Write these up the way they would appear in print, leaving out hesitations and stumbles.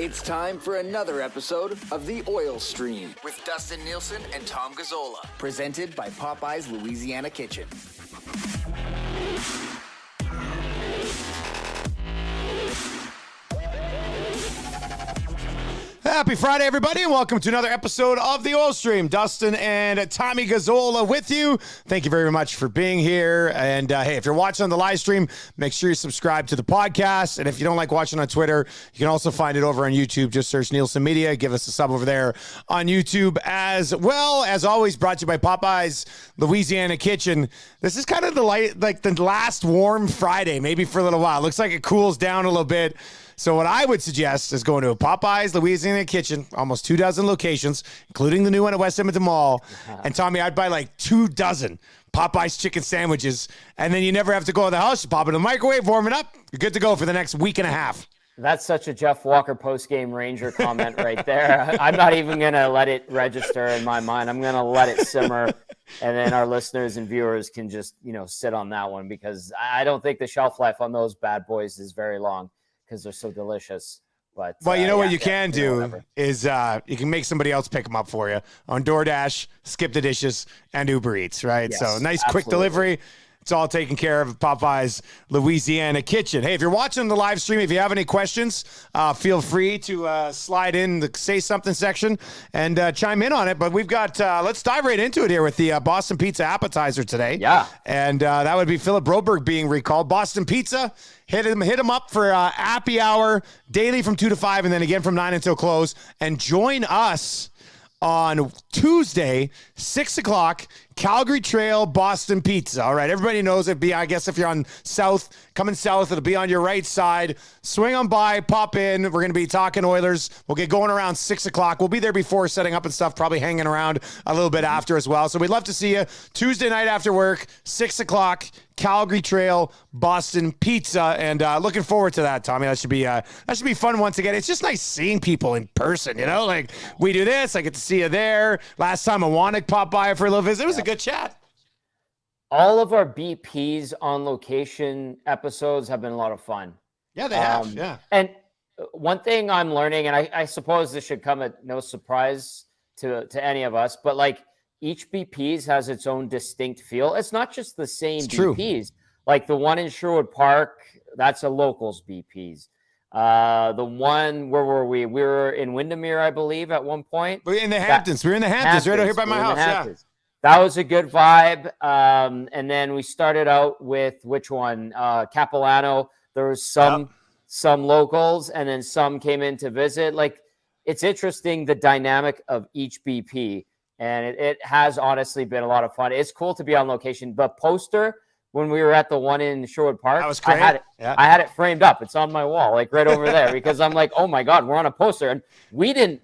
It's time for another episode of The Oil Stream with Dustin Nielsen and Tom Gazzola, presented by Popeye's Louisiana Kitchen. Happy Friday, everybody, and welcome to another episode of The Oil Stream. Dustin and Tommy Gazzola with you. Thank you very much for being here. And hey, if you're watching on the live stream, make sure you subscribe to the podcast. And if you don't like watching on Twitter, you can also find it over on YouTube. Just search Nielsen Media. Give us a sub over there on YouTube as well. As always, brought to you by Popeye's Louisiana Kitchen. This is kind of the last warm Friday, maybe for a little while. Looks like it cools down a little bit. So what I would suggest is going to a Popeye's Louisiana Kitchen, almost 24 locations, including the new one at West Edmonton Mall. And Tommy, I'd buy like 24 Popeye's chicken sandwiches, and then you never have to go to the house. You pop it in the microwave, warm it up. You're good to go for the next week and a half. That's such a Jeff Walker post-game Ranger comment right there. I'm not even going to let it register in my mind. I'm going to let it simmer, and then our listeners and viewers can just, sit on that one, because I don't think the shelf life on those bad boys is very long, because they're so delicious. But well, what you can do is you can make somebody else pick them up for you on DoorDash, Skip the Dishes, and Uber Eats, right? Yes, so nice, absolutely. Quick delivery. It's all taken care of at Popeye's Louisiana Kitchen. Hey, if you're watching the live stream, if you have any questions, feel free to slide in the Say Something section and chime in on it. But we've got, let's dive right into it here with the Boston Pizza Appetizer today. Yeah. And that would be Philip Broberg being recalled. Boston Pizza, hit him up for Appy Hour daily from 2 to 5, and then again from 9 until close. And join us on Tuesday, 6 o'clock, Calgary Trail, Boston Pizza. All right, everybody knows it. I guess if you're coming south, it'll be on your right side. Swing on by, pop in. We're going to be talking Oilers. We'll get going around 6 o'clock. We'll be there before setting up and stuff, probably hanging around a little bit after as well. So we'd love to see you Tuesday night after work, 6 o'clock, Calgary Trail, Boston Pizza. And looking forward to that, Tommy. That should be fun once again. It's just nice seeing people in person, like we do this. I get to see you there. Last time Awanik popped by for a little visit. It was a good chat. All of our BPs on location episodes have been a lot of fun. Yeah, they have. Yeah. And one thing I'm learning, and I suppose this should come at no surprise to any of us, but like each BPs has its own distinct feel. It's not just the same it's BPs. True. Like the one in Sherwood Park, that's a locals BPs. The one, where were we? We were in Windermere, I believe, at one point. We're in the Hamptons. Right over here by my house. Yeah. That was a good vibe. And then we started out with which one? Capilano. There was some locals, and then some came in to visit. Like, it's interesting, the dynamic of each BP. And it has honestly been a lot of fun. It's cool to be on location. The poster, when we were at the one in Sherwood Park, that was great. I had it framed up. It's on my wall, like right over there, because I'm like, oh my God, we're on a poster. And we didn't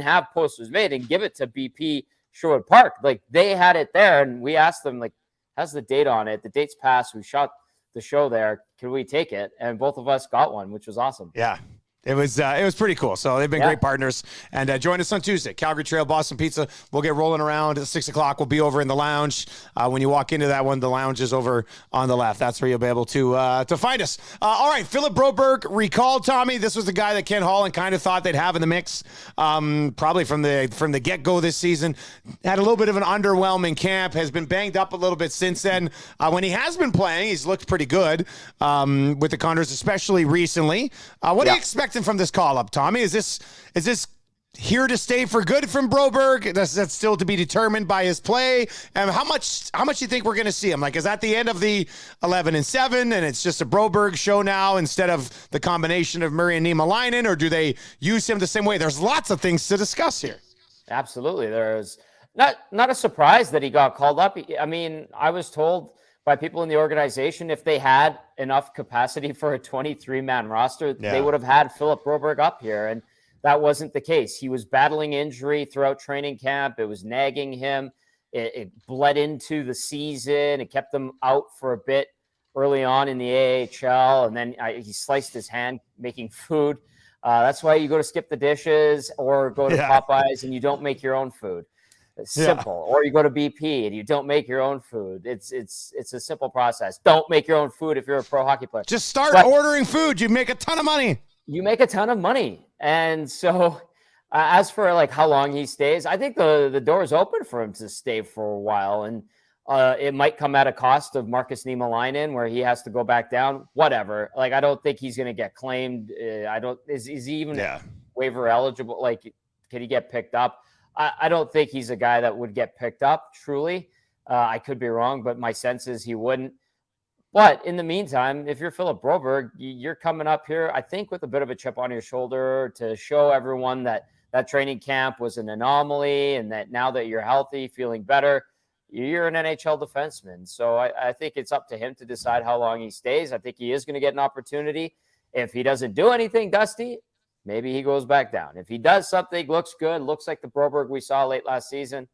have posters made and give it to BP Sherwood Park. Like, they had it there, and we asked them, like, how's the date on it? The date's passed. We shot the show there. Can we take it? And both of us got one, which was awesome. Yeah. It was pretty cool. So they've been great partners. And join us on Tuesday, Calgary Trail, Boston Pizza. We'll get rolling around at 6 o'clock. We'll be over in the lounge. When you walk into that one, the lounge is over on the left. That's where you'll be able to find us. All right, Philip Broberg recalled, Tommy. This was the guy that Ken Holland kind of thought they'd have in the mix, probably from the get-go this season. Had a little bit of an underwhelming camp. Has been banged up a little bit since then. When he has been playing, he's looked pretty good with the Condors, especially recently. What do you expect from this call-up, Tommy? Is this here to stay for good from Broberg? That's still to be determined by his play. And how much do you think we're going to see him? Like, is that the end of the 11-7, and it's just a Broberg show now instead of the combination of Murray and Niemelainen, or do they use him the same way? There's lots of things to discuss here. Absolutely, there's not a surprise that he got called up. I mean, I was told by people in the organization, if they had enough capacity for a 23-man roster, they would have had Philip Broberg up here. And that wasn't the case. He was battling injury throughout training camp. It was nagging him. It bled into the season. It kept him out for a bit early on in the AHL. And then he sliced his hand making food. That's why you go to Skip the Dishes or go to Popeyes and you don't make your own food. It's simple. Or you go to BP and you don't make your own food. It's a simple process. Don't make your own food if you're a pro hockey player. Just start ordering food. You make a ton of money. you make a ton of money. And so as for like how long he stays, I think the door is open for him to stay for a while. And it might come at a cost of Marcus Niemelainen where he has to go back down, whatever. Like, I don't think he's going to get claimed. Is he even waiver eligible? Like, can he get picked up? I don't think he's a guy that would get picked up, truly. I could be wrong, but my sense is he wouldn't. But in the meantime, if you're Philip Broberg, you're coming up here, I think, with a bit of a chip on your shoulder to show everyone that training camp was an anomaly and that now that you're healthy, feeling better, you're an NHL defenseman. So I think it's up to him to decide how long he stays. I think he is going to get an opportunity. If he doesn't do anything, Dusty, maybe he goes back down. If he does something, looks good, looks like the Broberg we saw late last season,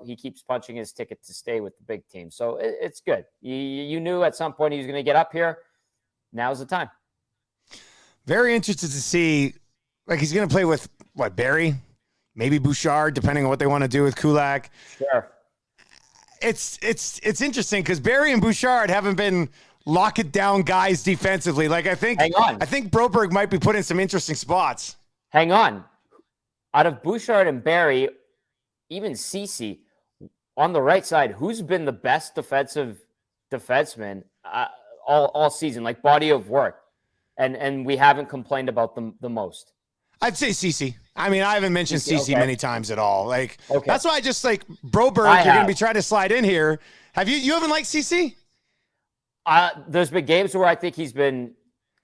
he keeps punching his ticket to stay with the big team. So it's good. You knew at some point he was going to get up here. Now's the time. Very interested to see, like, he's going to play with, Barrie? Maybe Bouchard, depending on what they want to do with Kulak. Sure. It's interesting because Barrie and Bouchard haven't been lock it down guys defensively. Like, I think Broberg might be put in some interesting spots. Hang on. Out of Bouchard and Barrie, even Ceci on the right side, who's been the best defensive defenseman all season, like body of work, and we haven't complained about them the most? I'd say Ceci. I mean, I haven't mentioned Ceci many times at all. Like, that's why I just like Broberg. You're going to be trying to slide in here. You haven't liked Ceci? There's been games where I think he's been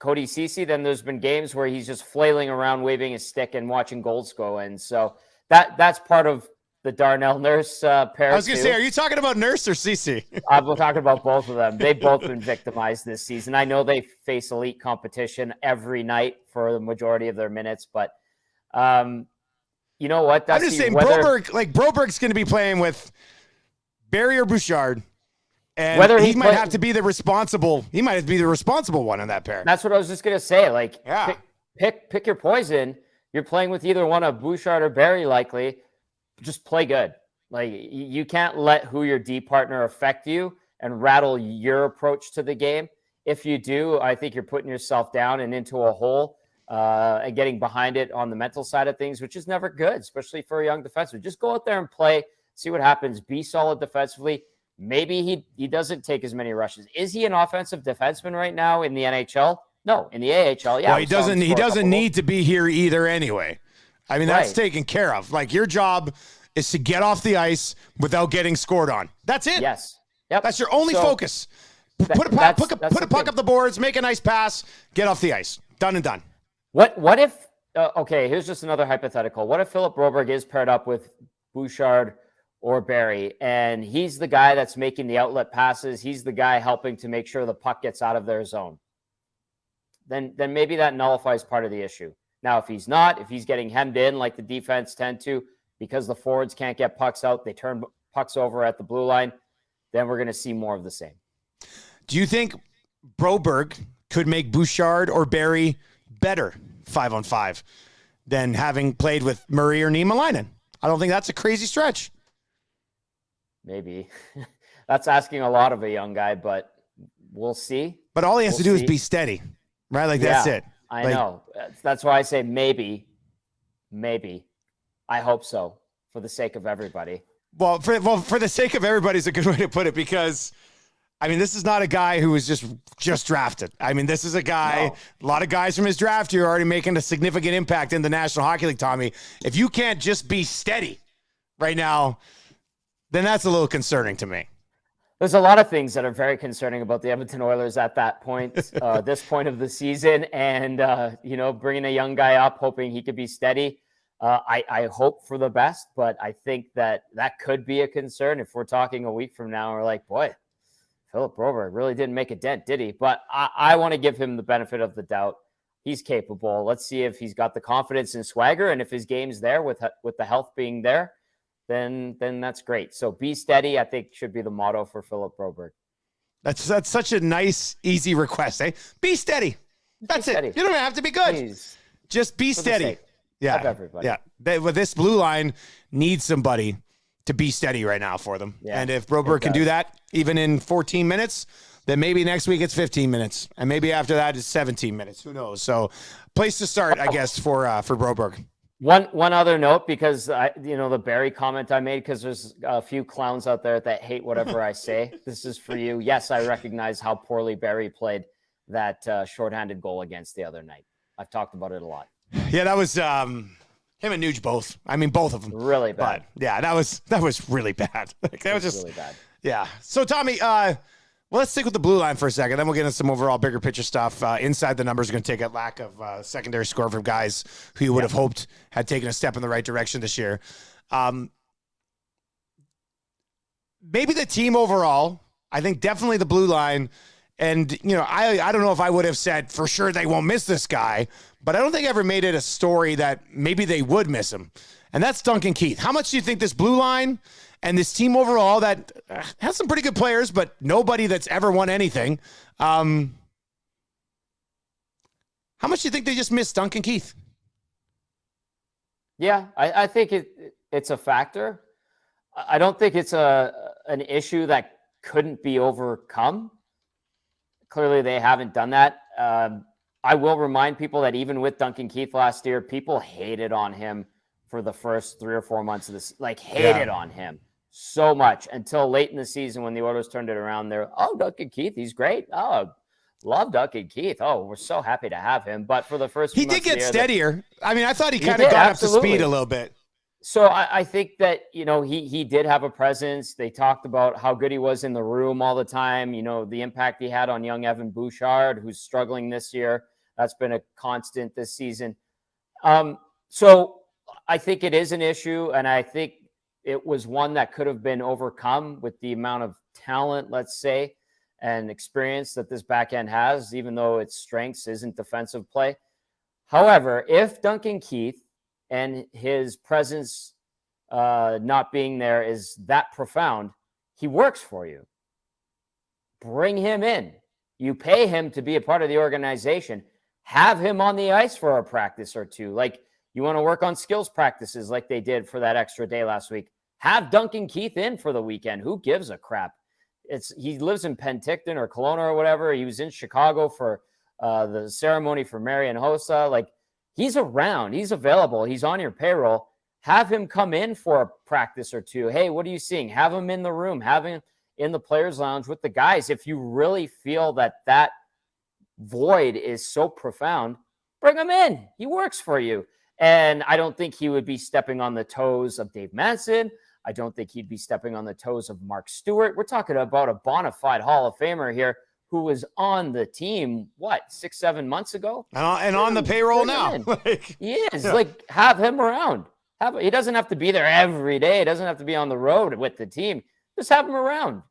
Cody Ceci. Then there's been games where he's just flailing around, waving his stick and watching goals go in. So that's part of the Darnell Nurse pair. I was going to say, are you talking about Nurse or Ceci? I'm talking about both of them. They've both been victimized this season. I know they face elite competition every night for the majority of their minutes, but you know what? I'm just saying, Broberg's going to be playing with Barrie or Bouchard, and whether he might have to be the responsible. He might be the responsible one in that pair. That's what I was just going to say. Like, pick your poison. You're playing with either one of Bouchard or Barrie, likely. Just play good. Like, you can't let who your D partner affect you and rattle your approach to the game. If you do, I think you're putting yourself down and into a hole and getting behind it on the mental side of things, which is never good, especially for a young defenseman. Just go out there and play, see what happens, be solid defensively. Maybe he doesn't take as many rushes. Is he an offensive defenseman right now in the NHL? No. In the AHL, yeah. Well, he doesn't need to be here either anyway. I mean, that's taken care of. Like, your job is to get off the ice without getting scored on. That's it. Yes. Yep. That's your only focus. Put a puck up the boards, make a nice pass, get off the ice. Done and done. What if, here's just another hypothetical. What if Philip Broberg is paired up with Bouchard or Barrie, and he's the guy that's making the outlet passes, he's the guy helping to make sure the puck gets out of their zone? Then maybe that nullifies part of the issue. Now, if he's not, if he's getting hemmed in like the defense tend to, because the forwards can't get pucks out, they turn pucks over at the blue line, then we're going to see more of the same. Do you think Broberg could make Bouchard or Barrie better 5-on-5 than having played with Murray or Niemelainen? I don't think that's a crazy stretch. Maybe. That's asking a lot of a young guy, but we'll see. But all he has to do is be steady, right? Like, that's it. I know. That's why I say maybe. Maybe. I hope so, for the sake of everybody. Well, for the sake of everybody is a good way to put it, because, I mean, this is not a guy who was just drafted. I mean, this is a guy, a lot of guys from his draft year are already making a significant impact in the National Hockey League, Tommy. If you can't just be steady right now, then that's a little concerning to me. There's a lot of things that are very concerning about the Edmonton Oilers at that point, this point of the season, and, bringing a young guy up, hoping he could be steady. I hope for the best, but I think that could be a concern if we're talking a week from now. We're like, boy, Philip Broberg really didn't make a dent, did he? But I want to give him the benefit of the doubt. He's capable. Let's see if he's got the confidence and swagger, and if his game's there with the health being there, then that's great. So be steady, I think, should be the motto for Philip Broberg. That's such a nice, easy request, eh? Be steady. That's it. You don't have to be good. Please. Just be steady. Yeah. Everybody. Yeah. With this blue line needs somebody to be steady right now for them. Yeah, and if Broberg can do that, even in 14 minutes, then maybe next week it's 15 minutes, and maybe after that it's 17 minutes. Who knows? So, place to start, I guess, for Broberg. One other note, because the Barry comment I made, because there's a few clowns out there that hate whatever I say. This is for you. Yes, I recognize how poorly Barry played that shorthanded goal against the other night. I've talked about it a lot. Yeah, that was him and Nuge both. I mean, both of them. Really bad. But yeah, that was really bad. That was just really bad. Yeah. So Tommy, well, let's stick with the blue line for a second. Then we'll get into some overall bigger picture stuff. Inside the numbers are going to take a lack of secondary score from guys who you would have hoped had taken a step in the right direction this year. Maybe the team overall, I think definitely the blue line. And, I don't know if I would have said for sure they won't miss this guy, but I don't think I ever made it a story that maybe they would miss him. And that's Duncan Keith. How much do you think this blue line and this team overall that has some pretty good players, but nobody that's ever won anything, how much do you think they just missed Duncan Keith? Yeah, I think it's a factor. I don't think it's an issue that couldn't be overcome. Clearly, they haven't done that. I will remind people that even with Duncan Keith last year, people hated on him for the first 3 or 4 months of this. Hated on him so much until late in the season when the Oilers turned it around. They're, Duncan Keith, he's great. Oh, love Duncan Keith. Oh, we're so happy to have him. But for the first he did get steadier. I mean, I thought he kind of got up to speed a little bit. So I think that, he did have a presence. They talked about how good he was in the room all the time. The impact he had on young Evan Bouchard, who's struggling this year. That's been a constant this season. So I think it is an issue, and I think it was one that could have been overcome with the amount of talent, let's say, and experience that this back end has, even though its strengths isn't defensive play. However, if Duncan Keith and his presence not being there is that profound, he works for you. Bring him in. You pay him to be a part of the organization. Have him on the ice for a practice or two. You want to work on skills practices like they did for that extra day last week. Have Duncan Keith in for the weekend. Who gives a crap? He lives in Penticton or Kelowna or whatever. He was in Chicago for the ceremony for Marian Hossa. He's around. He's available. He's on your payroll. Have him come in for a practice or two. Hey, what are you seeing? Have him in the room. Have him in the players' lounge with the guys. If you really feel that void is so profound, bring him in. He works for you. And I don't think he would be stepping on the toes of Dave Manson. I don't think he'd be stepping on the toes of Mark Stewart. We're talking about a bona fide Hall of Famer here who was on the team, 6-7 months ago? And on the payroll now. He is. Yeah. Have him around. He doesn't have to be there every day. He doesn't have to be on the road with the team. Just have him around.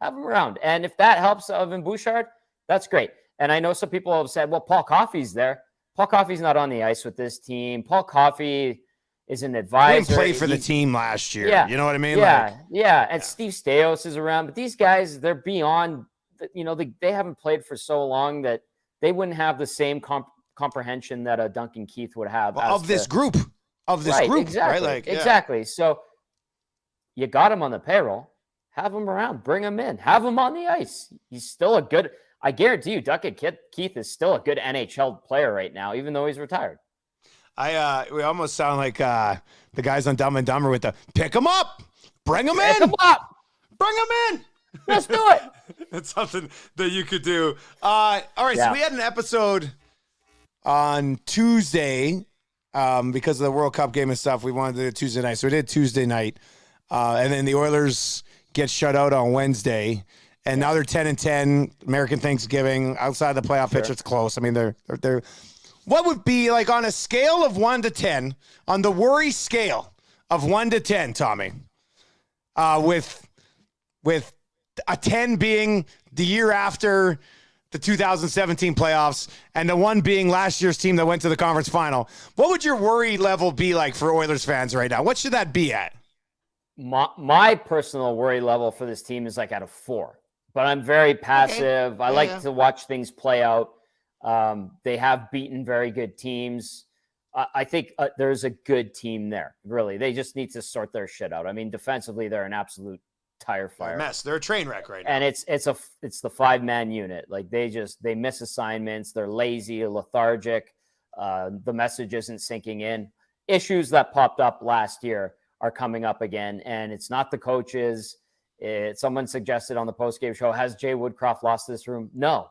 Have him around. And if that helps Evan Bouchard, that's great. And I know some people have said, well, Paul Coffey's there. Paul Coffey's not on the ice with this team. Paul Coffey is an advisor. He didn't play for the team last year. Yeah, you know what I mean? Yeah. And Steve Stais is around. But these guys, they're beyond, they haven't played for so long that they wouldn't have the same comprehension that a Duncan Keith would have. Of this group. Exactly, right? Exactly. So you got him on the payroll. Have him around. Bring him in. Have him on the ice. He's still a good... I guarantee you, Duncan Keith is still a good NHL player right now, even though he's retired. We almost sound like the guys on Dumb and Dumber with the pick him up, bring him in, pick him up, bring him in. Let's do it. That's something that you could do. All right, so we had an episode on Tuesday because of the World Cup game and stuff. We wanted to do Tuesday night, so we did Tuesday night, and then the Oilers get shut out on Wednesday. And now they're 10-10. American Thanksgiving outside the playoff picture. It's close. I mean, they're. What would be on a scale of 1 to 10, on the worry scale of 1 to 10, Tommy, with a 10 being the year after the 2017 playoffs and the 1 being last year's team that went to the conference final? What would your worry level be like for Oilers fans right now? What should that be at? My personal worry level for this team is at a 4. But I'm very passive. Okay. I like to watch things play out. They have beaten very good teams. I think there's a good team there, really. They just need to sort their shit out. I mean, defensively, they're an absolute tire fire. They're a mess. They're a train wreck right now. And it's the 5-man unit. Like they miss assignments. They're lazy, lethargic. The message isn't sinking in. Issues that popped up last year are coming up again, and it's not the coaches. Someone suggested on the postgame show, has Jay Woodcroft lost this room? No.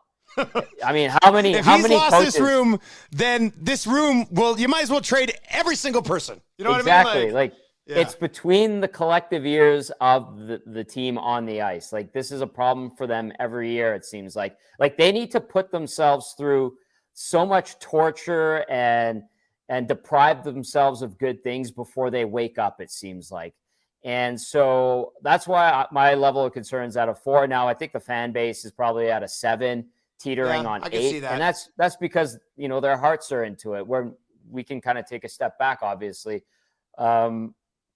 I mean, how many? If how he's many lost coaches? this room, then this room, well, you might as well trade every single person. You know exactly. what I mean? Yeah. It's between the collective ears of the team on the ice. Like, this is a problem for them every year, it seems like. Like, they need to put themselves through so much torture and deprive themselves of good things before they wake up, it seems like. And so that's why my level of concern is at a 4. Now, I think the fan base is probably at a 7, teetering on 8. And that's because, their hearts are into it, where we can kind of take a step back, obviously.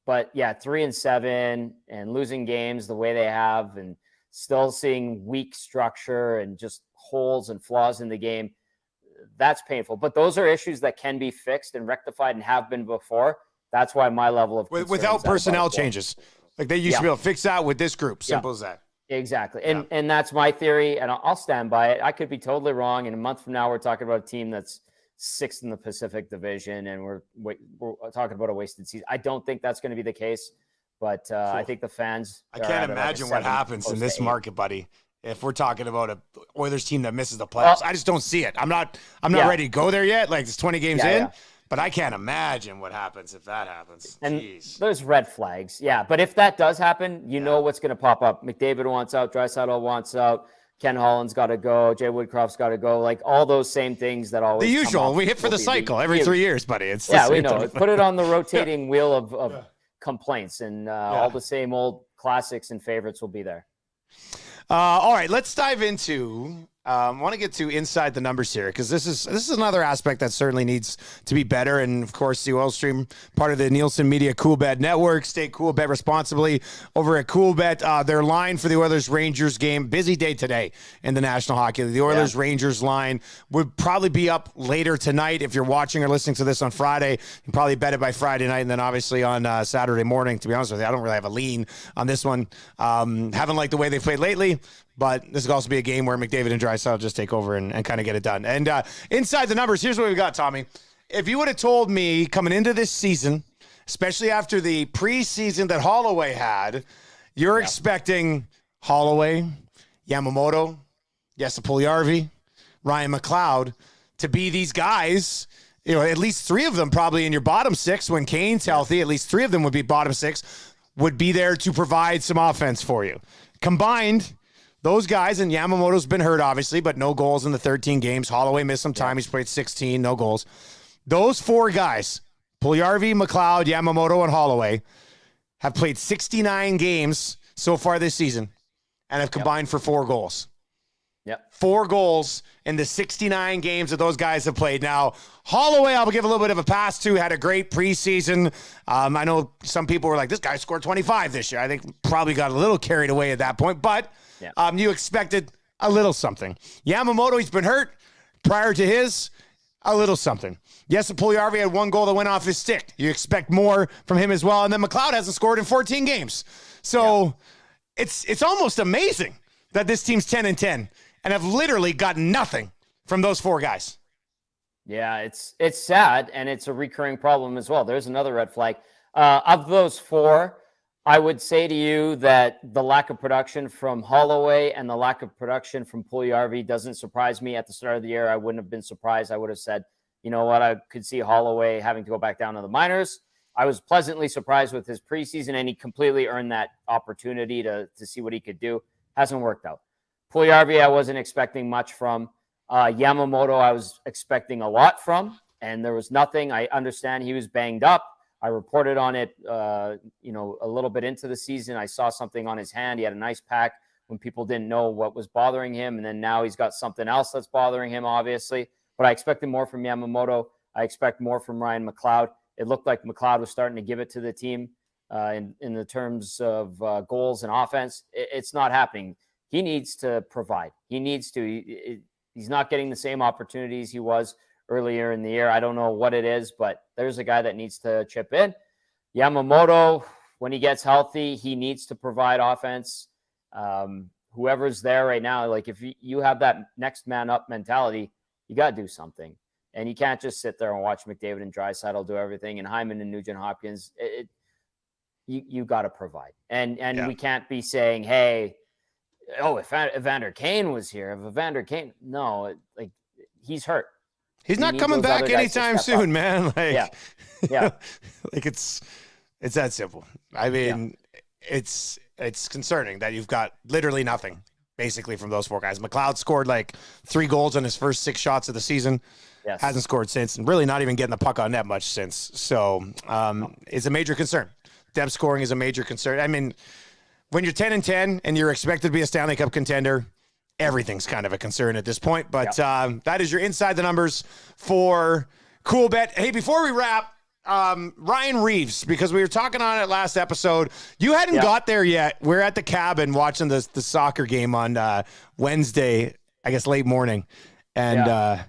But yeah, 3-7 and losing games the way they have, and still seeing weak structure and just holes and flaws in the game. That's painful. But those are issues that can be fixed and rectified and have been before. That's why my level of concern without personnel changes, like they used to be able to fix that with this group. Simple as that. Exactly. And that's my theory, and I'll stand by it. I could be totally wrong. In a month from now, we're talking about a team that's 6th in the Pacific Division, and we're talking about a wasted season. I don't think that's going to be the case, but I think the fans. I can't imagine what happens in this market, buddy. If we're talking about a Oilers team that misses the playoffs, I just don't see it. I'm not ready to go there yet. Like, it's 20 games in. Yeah. But I can't imagine what happens if that happens. And there's red flags. Yeah. But if that does happen, you know what's going to pop up. McDavid wants out. Draisaitl wants out. Ken Holland's got to go. Jay Woodcroft's got to go. Like, all those same things that always the usual. We hit for the cycle every 3 years, buddy. It's we know. Put it on the rotating wheel of complaints, and all the same old classics and favorites will be there. All right, let's dive into. I want to get to inside the numbers here, because this is another aspect that certainly needs to be better. And of course, the Oil Stream, part of the Nielsen Media Coolbet Network. Stay cool, bet responsibly over at Coolbet. Their line for the Oilers-Rangers game, busy day today in the National Hockey League. The Oilers-Rangers line would probably be up later tonight. If you're watching or listening to this on Friday, you can probably bet it by Friday night, and then obviously on Saturday morning. To be honest with you, I don't really have a lean on this one. Haven't liked the way they played lately. But this could also be a game where McDavid and Draisaitl just take over and kind of get it done. And inside the numbers, here's what we got, Tommy. If you would have told me coming into this season, especially after the preseason that Holloway had, you're expecting Holloway, Yamamoto, Jesse Puljujarvi, Ryan McLeod to be these guys, at least 3 of them probably in your bottom 6 when Kane's healthy. At least 3 of them would be bottom 6, would be there to provide some offense for you. Combined, those guys, and Yamamoto's been hurt, obviously, but no goals in the 13 games. Holloway missed some time. He's played 16, no goals. Those 4 guys, Puljujarvi, McLeod, Yamamoto, and Holloway, have played 69 games so far this season and have combined for 4 goals. 4 goals in the 69 games that those guys have played. Now, Holloway, I'll give a little bit of a pass to, had a great preseason. I know some people were like, this guy scored 25 this year. I think probably got a little carried away at that point, but you expected a little something. Yamamoto, he's been hurt. Prior to his, a little something. Yes, Puljujarvi had 1 goal that went off his stick. You expect more from him as well. And then McLeod hasn't scored in 14 games. So it's almost amazing that this team's 10-10 and have literally gotten nothing from those 4 guys. Yeah, it's sad, and it's a recurring problem as well. There's another red flag. Of those 4, I would say to you that the lack of production from Holloway and the lack of production from Puljujarvi doesn't surprise me. At the start of the year, I wouldn't have been surprised. I would have said, you know what, I could see Holloway having to go back down to the minors. I was pleasantly surprised with his preseason, and he completely earned that opportunity to see what he could do. Hasn't worked out. Puljujarvi, I wasn't expecting much from. Yamamoto, I was expecting a lot from, and there was nothing. I understand he was banged up. I reported on it, a little bit into the season. I saw something on his hand. He had an ice pack when people didn't know what was bothering him. And then now he's got something else that's bothering him, obviously. But I expected more from Yamamoto. I expect more from Ryan McLeod. It looked like McLeod was starting to give it to the team in the terms of goals and offense. It's not happening. He needs to provide. He needs to. He's not getting the same opportunities he was earlier in the year. I don't know what it is, but there's a guy that needs to chip in. Yamamoto, when he gets healthy, he needs to provide offense. Whoever's there right now, like if you have that next man up mentality, you got to do something. And you can't just sit there and watch McDavid and Draisaitl do everything and Hyman and Nugent Hopkins. You got to provide. And we can't be saying, hey, if Evander Kane was here, if Evander Kane, no, like he's hurt. He's not coming back anytime soon, man. Like, yeah. Like it's that simple. I mean, it's concerning that you've got literally nothing basically from those 4 guys. McLeod scored like 3 goals on his first 6 shots of the season. Yes. Hasn't scored since, and really not even getting the puck on net much since. So it's a major concern. Depth scoring is a major concern. I mean, when you're 10-10 and you're expected to be a Stanley Cup contender, everything's kind of a concern at this point. But that is your Inside the Numbers for Cool Bet. Hey, before we wrap, Ryan Reeves, because we were talking on it last episode. You hadn't got there yet. We're at the cabin watching the soccer game on Wednesday, I guess late morning. And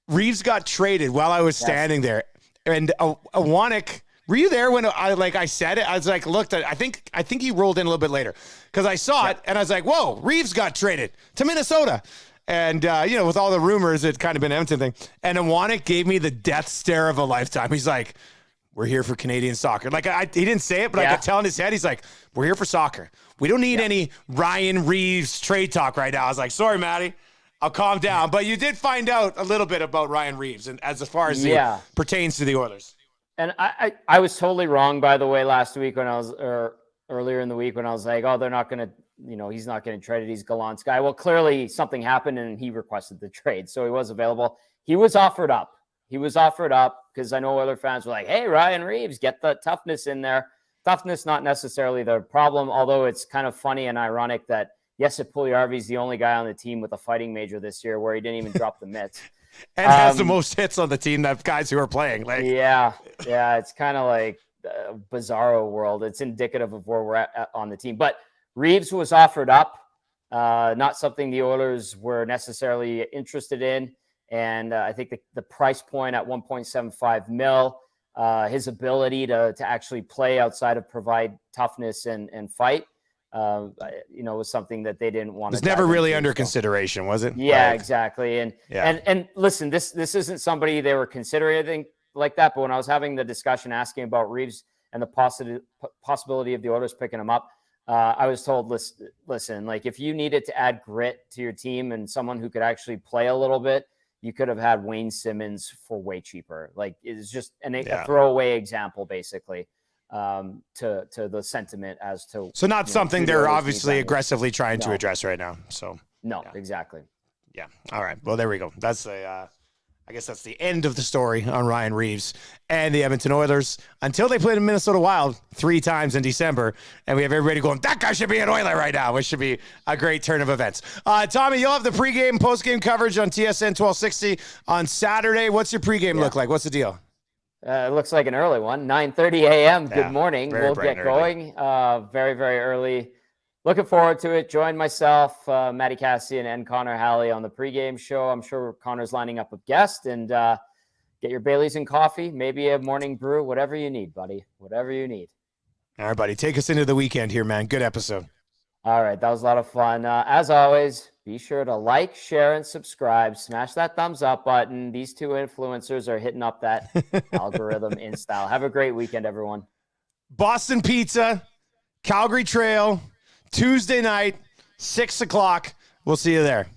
Reeves got traded while I was standing there. And Awanek, were you there when I said it? I was like, looked at, I think he rolled in a little bit later because I saw it and I was like, whoa, Reeves got traded to Minnesota. And, with all the rumors, it's kind of been an Edmonton thing. And Awanek gave me the death stare of a lifetime. He's like, we're here for Canadian soccer. Like, he didn't say it, but I could tell in his head, he's like, we're here for soccer. We don't need any Ryan Reeves trade talk right now. I was like, sorry, Matty. I'll calm down. But you did find out a little bit about Ryan Reeves and as far as it pertains to the Oilers. And I was totally wrong, by the way, last week when earlier in the week when I was like, oh, they're not going to, he's not getting traded. He's Gallant's guy. Well, clearly something happened and he requested the trade. So he was available. He was offered up because I know other fans were like, hey, Ryan Reeves, get the toughness in there. Toughness, not necessarily the problem, although it's kind of funny and ironic that Jesse Puljujarvi is the only guy on the team with a fighting major this year where he didn't even drop the mitts. And has the most hits on the team that guys who are playing. Like, it's kind of like a bizarro world. It's indicative of where we're at on the team. But Reeves was offered up, not something the Oilers were necessarily interested in. And I think the price point at $1.75 million, his ability to actually play outside of provide toughness and fight, was something that they didn't want to. It's never really under consideration, was it? Yeah, exactly. And listen, this isn't somebody they were considering anything like that. But when I was having the discussion asking about Reeves and the possibility of the Oilers picking him up, I was told, listen, like if you needed to add grit to your team and someone who could actually play a little bit, you could have had Wayne Simmons for way cheaper. Like it's just a throwaway example, basically. To the sentiment as to not something they're obviously aggressively trying to address right now. So exactly. Yeah. All right. Well, there we go. That's I guess that's the end of the story on Ryan Reeves and the Edmonton Oilers until they played the Minnesota Wild 3 times in December. And we have everybody going, that guy should be an Oiler right now, which should be a great turn of events. Tommy, you'll have the pregame, postgame coverage on TSN 1260 on Saturday. What's your pregame look like? What's the deal? It looks like an early one, 9:30 a.m. Good morning. We'll get going very, very early. Looking forward to it. Join myself, Matty Cassian, and Connor Halley on the pregame show. I'm sure Connor's lining up a guest. And get your Baileys and coffee, maybe a morning brew, whatever you need, buddy. Whatever you need. All right, buddy. Take us into the weekend here, man. Good episode. All right. That was a lot of fun. As always, be sure to like, share, and subscribe. Smash that thumbs up button. These 2 influencers are hitting up that algorithm in style. Have a great weekend, everyone. Boston Pizza, Calgary Trail, Tuesday night, 6 o'clock. We'll see you there.